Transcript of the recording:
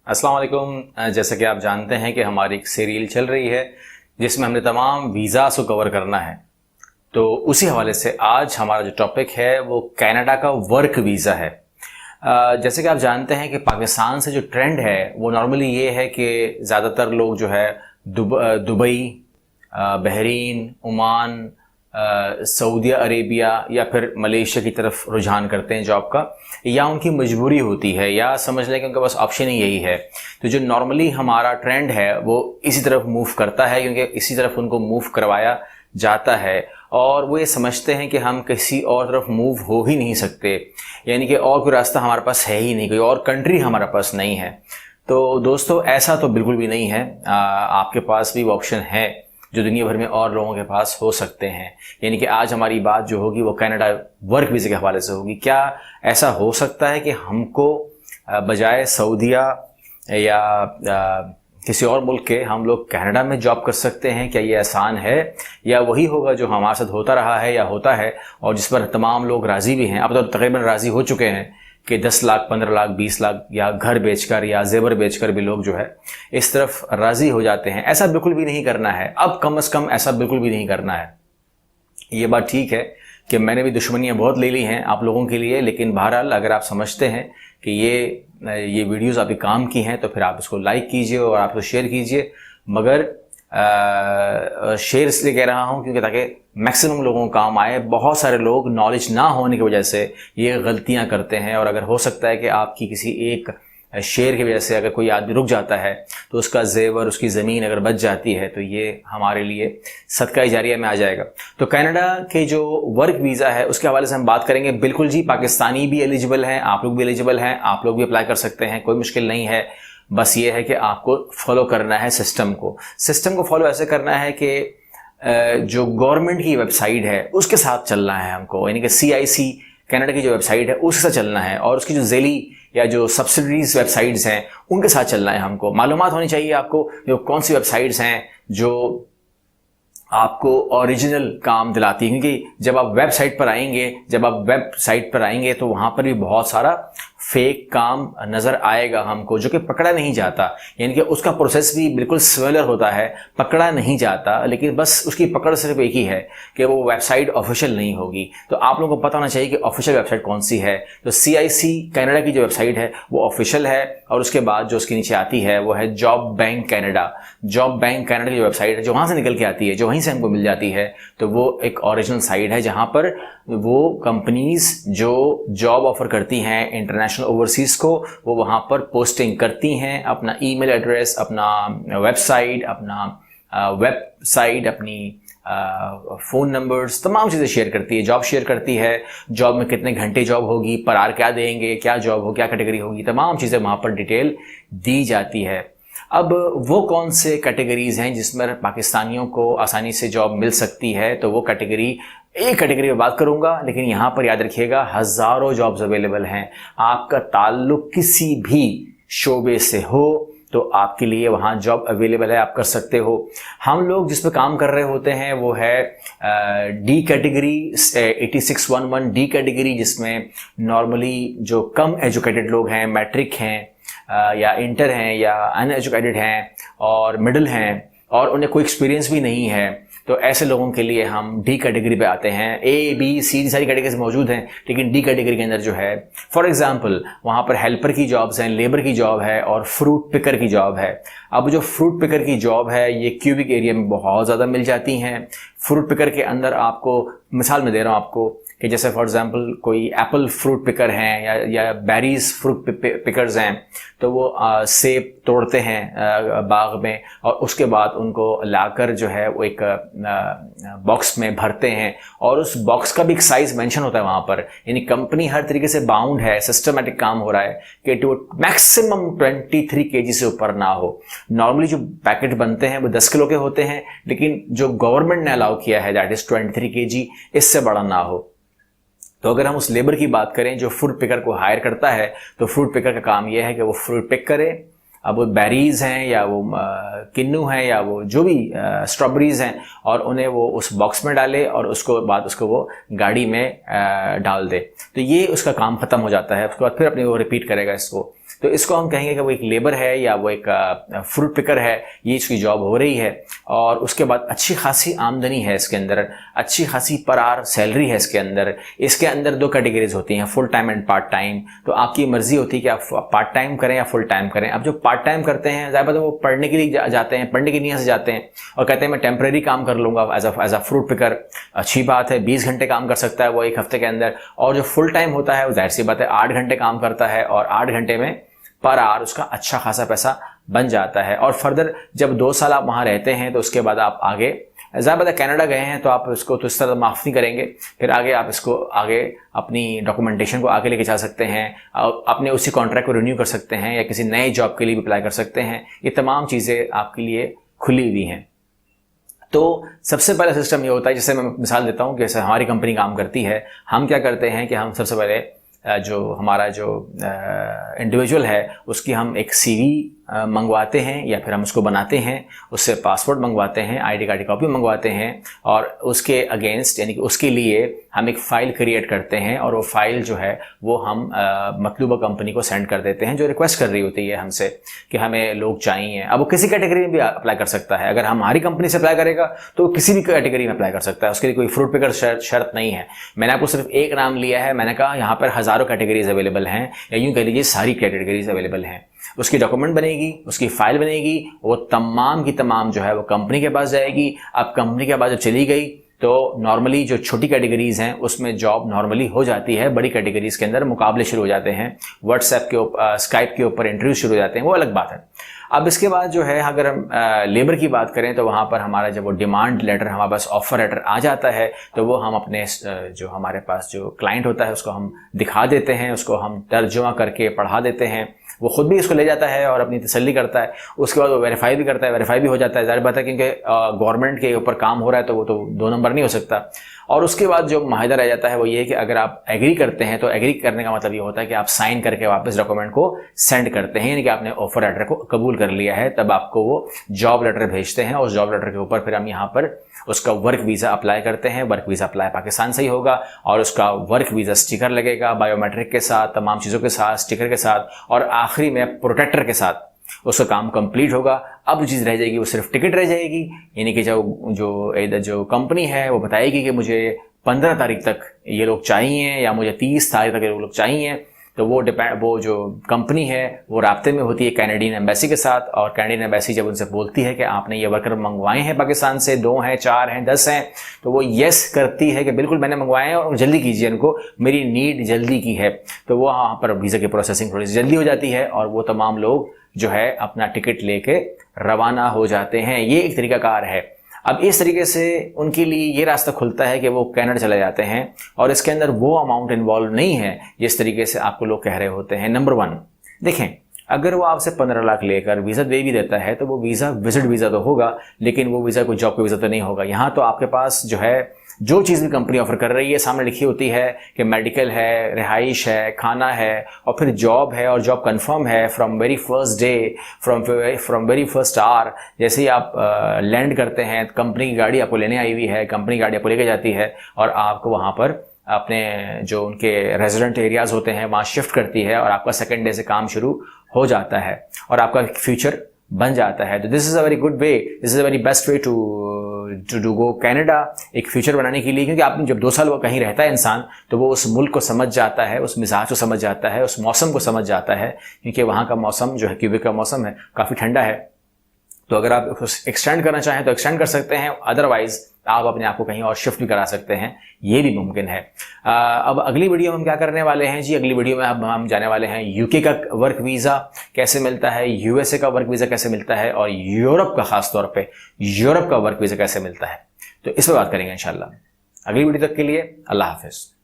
अस्सलाम वालेकुम। जैसा कि आप जानते हैं कि हमारी एक सीरील चल रही है जिसमें हमने तमाम वीज़ास को कवर करना है। तो उसी हवाले से आज हमारा जो टॉपिक है वो कनाडा का वर्क वीज़ा है। जैसे कि आप जानते हैं कि पाकिस्तान से जो ट्रेंड है वो नॉर्मली ये है कि ज़्यादातर लोग जो है Dubai, Bahrain, Oman, Saudi Arabia या फिर मलेशिया की तरफ रुझान करते हैं जॉब का, या उनकी मजबूरी होती है या समझ लें कि उनके पास ऑप्शन ही यही है। तो जो नॉर्मली हमारा ट्रेंड है वो इसी तरफ मूव करता है, क्योंकि इसी तरफ उनको मूव करवाया जाता है और वो ये समझते हैं कि हम किसी और तरफ मूव हो ही नहीं सकते, यानी कि और कोई रास्ता हमारे पास है ही नहीं, कोई और कंट्री हमारे पास नहीं है। तो दोस्तों ऐसा तो बिल्कुल भी नहीं है। आपके पास भी वो ऑप्शन है जो दुनिया भर में और लोगों के पास हो सकते हैं। यानी कि आज हमारी बात जो होगी वो कनाडा वर्क वीज़ा के हवाले से होगी। क्या ऐसा हो सकता है कि हमको बजाय सऊदीया या किसी और मुल्क के हम लोग कनाडा में जॉब कर सकते हैं? क्या ये आसान है या वही होगा जो हमारे साथ होता रहा है या होता है और जिस पर तमाम लोग राज़ी भी हैं? अब तो तकरीबन राज़ी हो चुके हैं कि 10 लाख, 15 लाख, 20 लाख या घर बेचकर या जेवर बेचकर भी लोग जो है इस तरफ राज़ी हो जाते हैं। ऐसा बिल्कुल भी नहीं करना है, अब कम से कम ऐसा बिल्कुल भी नहीं करना है। ये बात ठीक है कि मैंने भी दुश्मनियाँ बहुत ले ली हैं आप लोगों के लिए, लेकिन बहरहाल अगर आप समझते हैं कि ये वीडियोज़ आपके काम की हैं तो फिर आप इसको लाइक कीजिए और आप इसको शेयर कीजिए। मगर शेयर इसलिए कह रहा हूँ क्योंकि ताकि मैक्सिमम लोगों को काम आए। बहुत सारे लोग नॉलेज ना होने की वजह से ये गलतियाँ करते हैं, और अगर हो सकता है कि आपकी किसी एक शेयर की वजह से अगर कोई आदमी रुक जाता है तो उसका जेवर, उसकी ज़मीन अगर बच जाती है तो ये हमारे लिए सदका जारिया में आ जाएगा। तो कनाडा के जो वर्क वीज़ा है उसके हवाले से हम बात करेंगे। बिल्कुल जी, पाकिस्तानी भी एलिजिबल हैं, आप लोग भी एलिजिबल हैं, आप लोग भी अप्लाई कर सकते हैं, कोई मुश्किल नहीं है। बस ये है कि आपको फॉलो करना है सिस्टम को फॉलो ऐसे करना है कि जो गवर्नमेंट की वेबसाइट है उसके साथ चलना है हमको, यानी कि CIC कनाडा की जो वेबसाइट है उसके साथ चलना है, और उसकी जो ज़ेली या जो सब्सिडरीज वेबसाइट्स हैं उनके साथ चलना है। हमको मालूमात होनी चाहिए आपको जो कौन सी वेबसाइट्स हैं जो आपको ओरिजिनल काम दिलाती है, क्योंकि जब आप वेबसाइट पर आएंगे तो वहाँ पर भी बहुत सारा फेक काम नज़र आएगा हमको जो कि पकड़ा नहीं जाता। यानी कि उसका प्रोसेस भी बिल्कुल सिमिलर होता है, पकड़ा नहीं जाता, लेकिन बस उसकी पकड़ सिर्फ एक ही है कि वो वेबसाइट ऑफिशियल नहीं होगी। तो आप लोगों को पता होना चाहिए कि ऑफिशियल वेबसाइट कौन सी है। तो CIC कनाडा की जो वेबसाइट है वो ऑफिशियल है, और उसके बाद जो उसके नीचे आती है वो है जॉब बैंक कनाडा की जो वेबसाइट है, जो वहाँ से निकल के आती है, जो वहीं से हमको मिल जाती है। तो वो एक ओरिजिनल साइट है जहाँ पर वो कंपनीज जो जॉब ऑफर करती हैं इंटरनेशनल ओवरसीज़ को, वो वहाँ पर पोस्टिंग करती हैं अपना ईमेल एड्रेस, अपना वेबसाइट, अपनी फ़ोन नंबर्स, तमाम चीज़ें शेयर करती है। जॉब शेयर करती है, जॉब में कितने घंटे जॉब होगी, पर आवर क्या देंगे, क्या जॉब हो, क्या कैटेगरी होगी, तमाम चीज़ें वहाँ पर डिटेल दी जाती है। अब वो कौन से कैटेगरीज़ हैं जिसमें पाकिस्तानियों को आसानी से जॉब मिल सकती है, तो वो एक कैटेगरी में बात करूंगा, लेकिन यहाँ पर याद रखिएगा हज़ारों जॉब्स अवेलेबल हैं। आपका ताल्लुक किसी भी शोबे से हो तो आपके लिए वहाँ जॉब अवेलेबल है, आप कर सकते हो। हम लोग जिस पे काम कर रहे होते हैं वो है D कैटेगरी, 8611 D कैटेगरी, जिसमें नॉर्मली जो कम एजुकेटेड लोग हैं, मैट्रिक हैं या इंटर हैं या अनएजुकेटेड हैं और मिडिल हैं और उन्हें कोई एक्सपीरियंस भी नहीं है, तो ऐसे लोगों के लिए हम D कैटेगरी पे आते हैं। A, B, C सारी कैटेगरीज मौजूद हैं, लेकिन D कैटेगरी के अंदर जो है फॉर एग्जांपल वहाँ पर हेल्पर की जॉब्स हैं, लेबर की जॉब है और फ्रूट पिकर की जॉब है। अब जो फ्रूट पिकर की जॉब है ये क्यूबिक एरिया में बहुत ज़्यादा मिल जाती हैं। फ्रूट पिकर के अंदर आपको मिसाल में दे रहा हूँ आपको कि जैसे फॉर एग्जांपल कोई एप्पल फ्रूट पिकर हैं या बेरीज फ्रूट पिकर्स हैं, तो वो सेब तोड़ते हैं बाग में और उसके बाद उनको लाकर जो है वो एक बॉक्स में भरते हैं, और उस बॉक्स का भी एक साइज मेंशन होता है वहाँ पर। यानी कंपनी हर तरीके से बाउंड है, सिस्टमेटिक काम हो रहा है कि तो मैक्सिमम 23 kg से ऊपर ना हो। नॉर्मली जो पैकेट बनते हैं वो 10 किलो के होते हैं, लेकिन जो गवर्नमेंट ने अलाउ किया है दैट इज 23 kg, इससे बड़ा ना हो। तो अगर हम उस लेबर की बात करें जो फ्रूट पिकर को हायर करता है, तो फ्रूट पिकर का काम यह है कि वो फ्रूट पिक करे। अब वो बेरीज हैं या वो किन्नू हैं या वो जो भी स्ट्रॉबेरीज हैं, और उन्हें वो उस बॉक्स में डाले और उसको बाद उसको वो गाड़ी में डाल दे, तो ये उसका काम ख़त्म हो जाता है। उसके बाद फिर अपने वो रिपीट करेगा इसको। तो इसको हम कहेंगे कि वो एक लेबर है या वो एक फ्रूट पिकर है, ये इसकी जॉब हो रही है और उसके बाद अच्छी खासी आमदनी है इसके अंदर, अच्छी खासी पर आवर सैलरी है इसके अंदर। इसके अंदर दो कैटेगरीज होती हैं, full time and part time. तो आपकी मर्जी होती है कि आप पार्ट टाइम करें या फुल टाइम करें। अब जो पार्ट टाइम करते हैं ज़्यादातर वो पढ़ने के लिए जाते हैं, पढ़ने की नीयत से जाते हैं और कहते हैं मैं टेम्परेरी काम कर लूँगा एज अ फ्रूट पिकर। अच्छी बात है, 20 घंटे काम कर सकता है वो एक हफ्ते के अंदर। और जो फुल टाइम होता है वो जाहिर सी बात है 8 घंटे काम करता है और 8 घंटे में पर आवर उसका अच्छा खासा पैसा बन जाता है। और फर्दर जब 2 साल आप वहाँ रहते हैं तो उसके बाद आप आगे ज़्यादा कनाडा गए हैं तो आप इसको तो इस तरह माफ़ नहीं करेंगे, फिर आगे आप इसको आगे अपनी डॉक्यूमेंटेशन को आगे लेके चल सकते हैं, अपने उसी कॉन्ट्रैक्ट को रिन्यू कर सकते हैं या किसी नए जॉब के लिए भी अप्लाई कर सकते हैं। ये तमाम चीज़ें आपके लिए खुली हुई हैं। तो सबसे पहला सिस्टम ये होता है, जैसे मैं मिसाल देता हूँ कि जैसे हमारी कंपनी काम करती है, हम क्या करते हैं कि हम सबसे पहले जो हमारा जो इंडिविजुअल है उसकी हम एक सीवी मंगवाते हैं या फिर हम उसको बनाते हैं, उससे पासपोर्ट मंगवाते हैं, आईडी कार्ड की कॉपी मंगवाते हैं और उसके अगेंस्ट यानी कि उसके लिए हम एक फ़ाइल क्रिएट करते हैं और वो फाइल जो है वो हम मतलूबा कंपनी को सेंड कर देते हैं जो रिक्वेस्ट कर रही होती है हमसे कि हमें लोग चाहिए। अब वो किसी कैटेगरी में भी अप्लाई कर सकता है, अगर हमारी कंपनी से अप्लाई करेगा तो किसी भी कैटेगरी में अप्लाई कर सकता है, उसके लिए कोई फ्रूट पिकर शर्त नहीं है। मैंने आपको सिर्फ एक नाम लिया है, मैंने कहा यहाँ पर हज़ारों कैटेगरीज अवेलेबल हैं या यूँ कह लीजिए सारी कैटेगरीज अवेलेबल हैं। उसकी डॉक्यूमेंट बनेगी, उसकी फाइल बनेगी, वो तमाम की तमाम जो है वो कंपनी के पास जाएगी। अब कंपनी के पास जब चली गई तो नॉर्मली जो छोटी कैटेगरीज हैं उसमें जॉब नॉर्मली हो जाती है, बड़ी कैटेगरीज के अंदर मुकाबले शुरू हो जाते हैं, व्हाट्सएप के ऊपर स्काइप के ऊपर इंटरव्यू शुरू हो जाते हैं, वो अलग बात है। अब इसके बाद जो है अगर हम लेबर की बात करें तो वहाँ पर हमारा जब वो डिमांड लेटर हमारे पास ऑफर लेटर आ जाता है तो वो हम अपने जो हमारे पास जो क्लाइंट होता है उसको हम दिखा देते हैं, उसको हम तर्जुमा करके पढ़ा देते हैं, वो खुद भी इसको ले जाता है और अपनी तसल्ली करता है। उसके बाद वो वेरीफाई भी करता है, वेरीफाई भी हो जाता है, ज़ाहिर बात है क्योंकि गवर्नमेंट के ऊपर काम हो रहा है तो वो तो 2 नंबर नहीं हो सकता। और उसके बाद जो माहिदा रह जाता है वो ये है कि अगर आप एग्री करते हैं तो एग्री करने का मतलब ये होता है कि आप साइन करके वापस डॉक्यूमेंट को सेंड करते हैं, यानी कि आपने ऑफर लेटर को कबूल कर लिया है। तब आपको वो जॉब लेटर भेजते हैं और उस जॉब लेटर के ऊपर फिर हम यहाँ पर उसका वर्क वीज़ा अप्लाई करते हैं। वर्क वीज़ा अप्लाई पाकिस्तान से ही होगा और उसका वर्क वीज़ा स्टिकर लगेगा बायोमेट्रिक के साथ, तमाम चीज़ों के साथ, स्टिकर के साथ और आखिरी में प्रोटेक्टर के साथ उसका काम कंप्लीट होगा। अब जो चीज़ रह जाएगी वो सिर्फ टिकट रह जाएगी, यानी कि जो कंपनी है वो बताएगी कि मुझे 15 तारीख तक ये लोग चाहिए या मुझे 30 तारीख तक ये लोग चाहिए। तो वो जो कंपनी है वो राब्ते में होती है कैनेडियन एम्बेसी के साथ और कैनेडियन एम्बेसी जब उनसे बोलती है कि आपने ये वर्कर मंगवाए हैं पाकिस्तान से, 2 हैं, 4 हैं, 10 हैं, तो वो येस करती है कि बिल्कुल मैंने मंगवाए हैं और जल्दी कीजिए, इनको मेरी नीड जल्दी की है। तो वो वहाँ पर वीज़ा की प्रोसेसिंग थोड़ी सी जल्दी हो जाती है और वो तमाम लोग जो है अपना टिकट लेके रवाना हो जाते हैं। ये एक तरीकाकार है। अब इस तरीके से उनके लिए ये रास्ता खुलता है कि वो कनाडा चले जाते हैं और इसके अंदर वो अमाउंट इन्वॉल्व नहीं है जिस तरीके से आपको लोग कह रहे होते हैं। नंबर 1 देखें, अगर वो आपसे 15 लाख लेकर वीज़ा दे भी देता है तो वो वीज़ा विजिट वीज़ा तो होगा, लेकिन वो वीज़ा कोई जॉब का वीज़ा तो नहीं होगा। यहाँ तो आपके पास जो है जो चीज़ भी कंपनी ऑफर कर रही है सामने लिखी होती है कि मेडिकल है, रिहाइश है, खाना है और फिर जॉब है और जॉब कंफर्म है from very first day, from very first hour. जैसे ही आप लैंड करते हैं कंपनी की गाड़ी आपको लेने आई हुई है, कंपनी गाड़ी आपको लेके जाती है और आपको वहाँ पर अपने जो उनके रेजिडेंट एरियाज़ होते हैं वहाँ शिफ्ट करती है और आपका सेकेंड डे से काम शुरू हो जाता है और आपका फ्यूचर बन जाता है। तो this is a very good way, this is a very best way to go Canada, एक फ्यूचर बनाने के लिए। क्योंकि आपने जब 2 साल वो कहीं रहता है इंसान तो वो उस मुल्क को समझ जाता है, उस मिजाज को समझ जाता है, उस मौसम को समझ जाता है, क्योंकि वहाँ का मौसम जो है क्यूबेक का मौसम है काफ़ी ठंडा है। तो अगर आप एक्सटेंड करना चाहें तो एक्सटेंड कर सकते हैं, अदरवाइज आप अपने आप को कहीं और शिफ्ट भी करा सकते हैं, ये भी मुमकिन है। अब अगली वीडियो में हम क्या करने वाले हैं जी, अगली वीडियो में अब हम जाने वाले हैं यूके का वर्क वीज़ा कैसे मिलता है, यूएसए का वर्क वीज़ा कैसे मिलता है और यूरोप का खास तौर पे यूरोप का वर्क वीज़ा कैसे मिलता है। तो इस पर बात करेंगे इंशाल्लाह। अगली वीडियो तक के लिए अल्लाह हाफिज़।